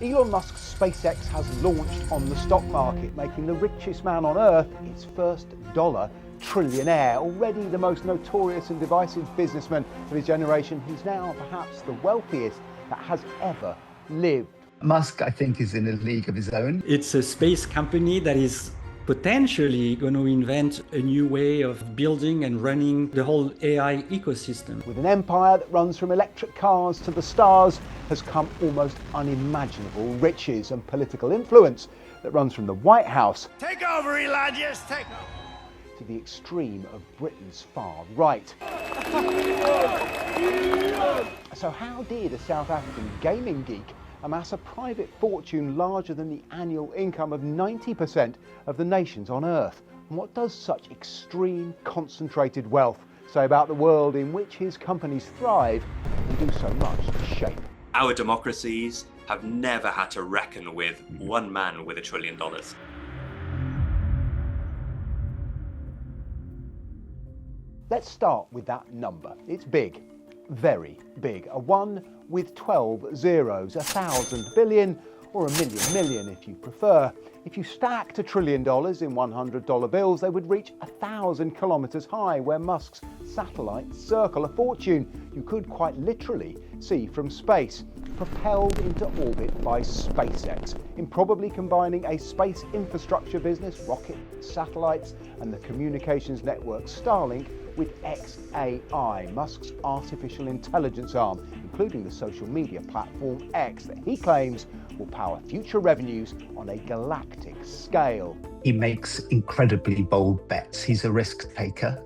Elon Musk's SpaceX has launched on the stock market, making the richest man on earth its first dollar trillionaire. Already the most notorious and divisive businessman of his generation, he's now perhaps the wealthiest that has ever lived. Musk, I think, is in a league of his own. It's a space company that is potentially going to invent a new way of building and running the whole AI ecosystem. With an empire that runs from electric cars to the stars has come almost unimaginable riches and political influence that runs from the White House Take over, Elon, just take over, to the extreme of Britain's far right. So how did a South African gaming geek amass a private fortune larger than the annual income of 90% of the nations on Earth? And what does such extreme concentrated wealth say about the world in which his companies thrive and do so much to shape? Our democracies have never had to reckon with one man with $1 trillion. Let's start with that number. It's big, very big. A 1 with 12 zeros, 1,000 billion, or a million if you prefer. If you stacked $1 trillion in $100 bills, they would reach 1,000 kilometers high, where Musk's satellites circle, a fortune you could quite literally see from space, propelled into orbit by SpaceX, improbably combining a space infrastructure business, rocket, satellites, and the communications network Starlink with xAI, Musk's artificial intelligence arm, including the social media platform X that he claims will power future revenues on a galactic scale. He makes incredibly bold bets. He's a risk taker.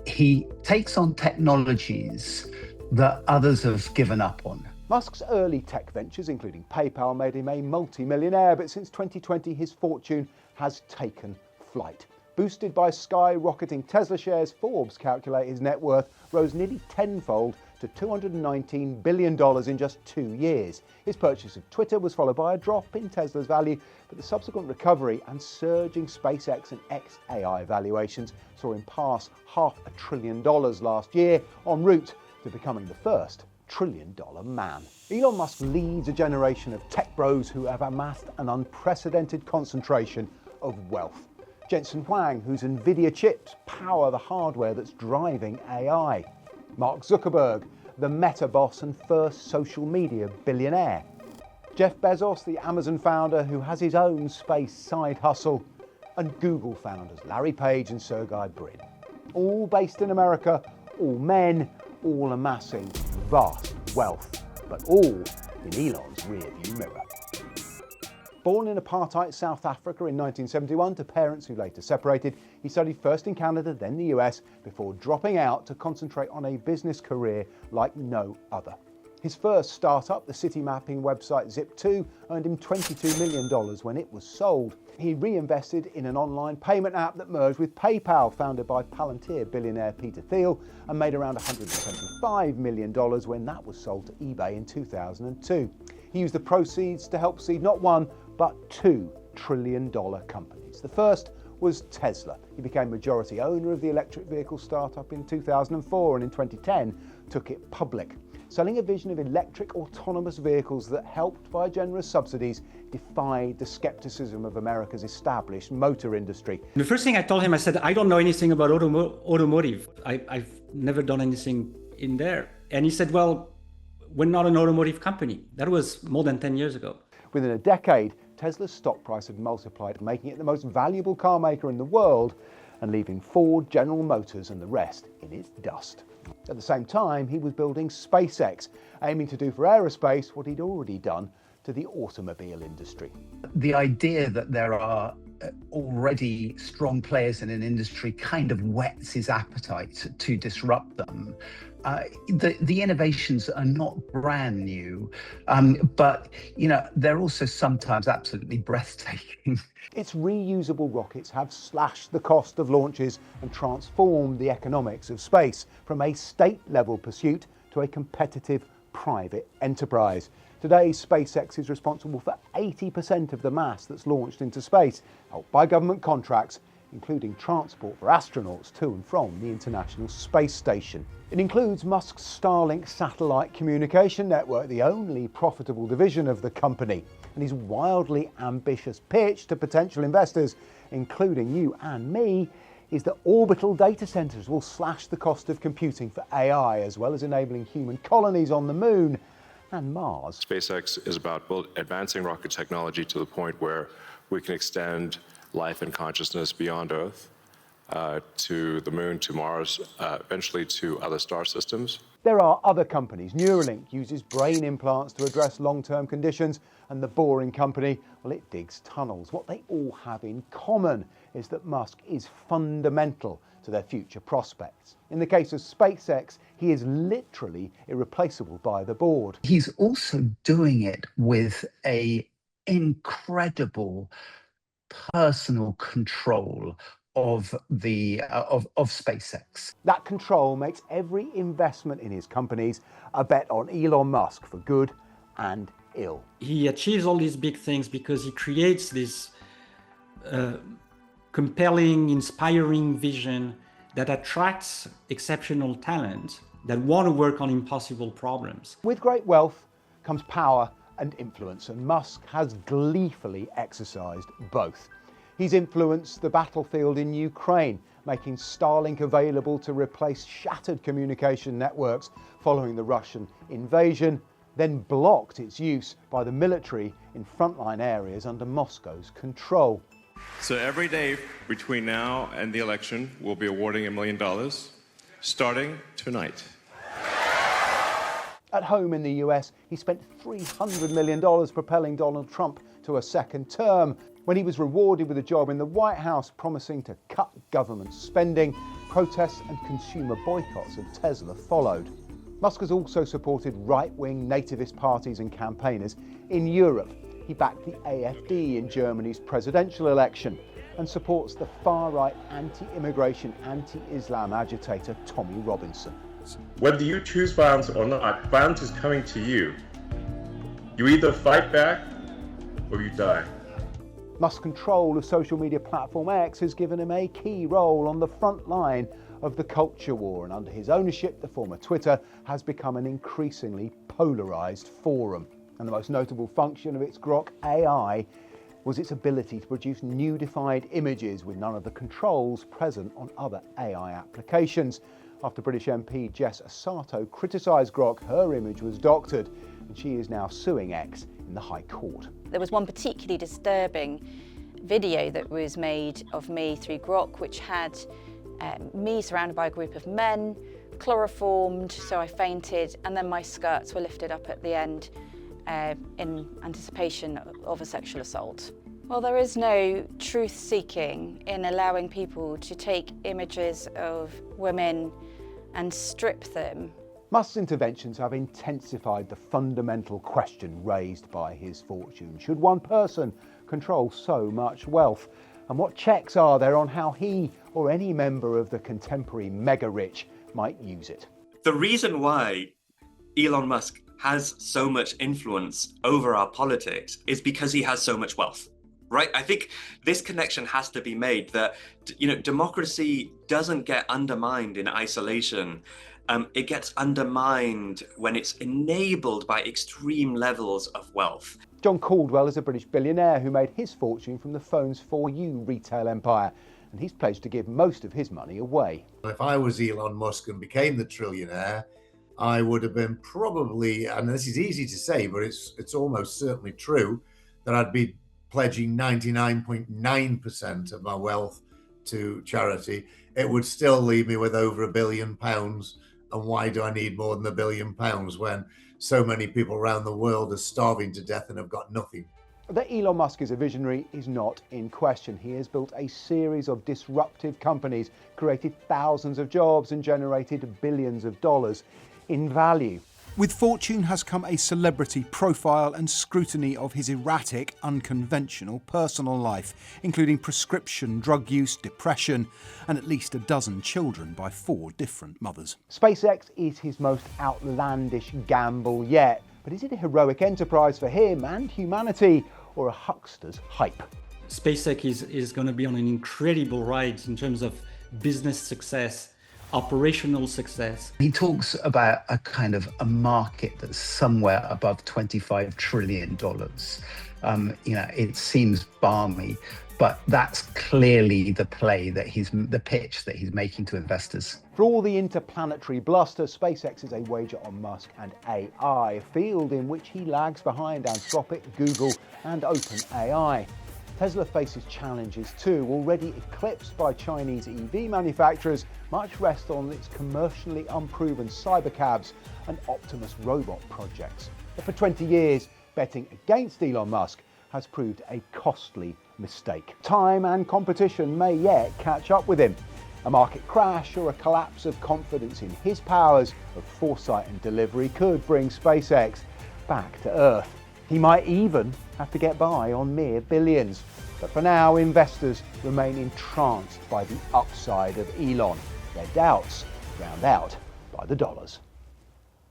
He takes on technologies that others have given up on. Musk's early tech ventures, including PayPal, made him a multi-millionaire, but since 2020 his fortune has taken flight. Boosted by skyrocketing Tesla shares, Forbes calculate his net worth rose nearly tenfold to $219 billion in just 2 years. His purchase of Twitter was followed by a drop in Tesla's value, but the subsequent recovery and surging SpaceX and xAI valuations saw him pass $500 billion last year, en route to becoming the first trillion-dollar man. Elon Musk leads a generation of tech bros who have amassed an unprecedented concentration of wealth. Jensen Huang, whose NVIDIA chips power the hardware that's driving AI. Mark Zuckerberg, the Meta boss and first social media billionaire. Jeff Bezos, the Amazon founder who has his own space side hustle. And Google founders Larry Page and Sergey Brin. All based in America, all men, all amassing vast wealth, but all in Elon's rearview mirror. Born in apartheid South Africa in 1971 to parents who later separated, he studied first in Canada, then the US, before dropping out to concentrate on a business career like no other. His first startup, the city mapping website Zip2, earned him $22 million when it was sold. He reinvested in an online payment app that merged with PayPal, founded by Palantir billionaire Peter Thiel, and made around $125 million when that was sold to eBay in 2002. He used the proceeds to help seed not one, but 2 trillion-dollar companies. The first was Tesla. He became majority owner of the electric vehicle startup in 2004 and in 2010 took it public, selling a vision of electric autonomous vehicles that, helped by generous subsidies, defied the skepticism of America's established motor industry. The first thing I told him, I said, I don't know anything about automotive. I've never done anything in there. And he said, well, we're not an automotive company. That was more than 10 years ago. Within a decade, Tesla's stock price had multiplied, making it the most valuable car maker in the world and leaving Ford, General Motors and the rest in its dust. At the same time, he was building SpaceX, aiming to do for aerospace what he'd already done to the automobile industry. The idea that there are already strong players in an industry kind of whets his appetite to disrupt them. The innovations are not brand new, but they're also sometimes absolutely breathtaking. Its reusable rockets have slashed the cost of launches and transformed the economics of space from a state-level pursuit to a competitive private enterprise. Today, SpaceX is responsible for 80% of the mass that's launched into space, helped by government contracts, including transport for astronauts to and from the International Space Station. It includes Musk's Starlink satellite communication network, the only profitable division of the company. And his wildly ambitious pitch to potential investors, including you and me, is that orbital data centres will slash the cost of computing for AI, as well as enabling human colonies on the moon and Mars. SpaceX is about advancing rocket technology to the point where we can extend life and consciousness beyond Earth, to the moon, to Mars, eventually to other star systems. There are other companies. Neuralink uses brain implants to address long-term conditions, and the Boring Company, well, it digs tunnels. What they all have in common is that Musk is fundamental to their future prospects. In the case of SpaceX, he is literally irreplaceable by the board. He's also doing it with an incredible personal control of SpaceX. That control makes every investment in his companies a bet on Elon Musk for good and ill. He achieves all these big things because he creates this compelling, inspiring vision that attracts exceptional talent that want to work on impossible problems. With great wealth comes power and influence, and Musk has gleefully exercised both. He's influenced the battlefield in Ukraine, making Starlink available to replace shattered communication networks following the Russian invasion, then blocked its use by the military in frontline areas under Moscow's control. So every day between now and the election, we'll be awarding $1 million, starting tonight. At home in the US, he spent $300 million propelling Donald Trump to a second term. When he was rewarded with a job in the White House promising to cut government spending, protests and consumer boycotts of Tesla followed. Musk has also supported right-wing nativist parties and campaigners in Europe. He backed the AfD in Germany's presidential election and supports the far-right anti-immigration, anti-Islam agitator Tommy Robinson. Whether you choose violence or not, violence is coming to you. You either fight back or you die. Musk's control of social media platform X has given him a key role on the front line of the culture war, and under his ownership, the former Twitter has become an increasingly polarised forum. And the most notable function of its Grok AI was its ability to produce nudified images with none of the controls present on other AI applications. After British MP Jess Asato criticised Grok, her image was doctored, and she is now suing X in the High Court. There was one particularly disturbing video that was made of me through Grok, which had me surrounded by a group of men, chloroformed, so I fainted, and then my skirts were lifted up at the end in anticipation of a sexual assault. Well, there is no truth-seeking in allowing people to take images of women and strip them. Musk's interventions have intensified the fundamental question raised by his fortune. Should one person control so much wealth? And what checks are there on how he or any member of the contemporary mega-rich might use it? The reason why Elon Musk has so much influence over our politics is because he has so much wealth, right? I think this connection has to be made that, democracy doesn't get undermined in isolation. It gets undermined when it's enabled by extreme levels of wealth. John Caldwell is a British billionaire who made his fortune from the phone's For You retail empire, and he's pledged to give most of his money away. If I was Elon Musk and became the trillionaire, I would have been probably, and this is easy to say, but it's almost certainly true, that I'd be pledging 99.9% of my wealth to charity. It would still leave me with over £1 billion. And why do I need more than £1 billion when so many people around the world are starving to death and have got nothing? That Elon Musk is a visionary is not in question. He has built a series of disruptive companies, created thousands of jobs and generated billions of dollars in value. With fortune has come a celebrity profile and scrutiny of his erratic, unconventional personal life, including prescription drug use, depression, and at least a dozen children by 4 different mothers. SpaceX is his most outlandish gamble yet, but is it a heroic enterprise for him and humanity, or a huckster's hype? SpaceX is going to be on an incredible ride in terms of business success, operational success. He talks about a kind of a market that's somewhere above $25 trillion. It seems balmy, but that's clearly the pitch that he's making to investors. For all the interplanetary bluster, SpaceX is a wager on Musk and AI, a field in which he lags behind Anthropic, Google and OpenAI. Tesla faces challenges too. Already eclipsed by Chinese EV manufacturers, much rests on its commercially unproven cybercabs and Optimus robot projects. But for 20 years, betting against Elon Musk has proved a costly mistake. Time and competition may yet catch up with him. A market crash or a collapse of confidence in his powers of foresight and delivery could bring SpaceX back to Earth. He might even have to get by on mere billions. But for now, investors remain entranced by the upside of Elon. Their doubts drowned out by the dollars.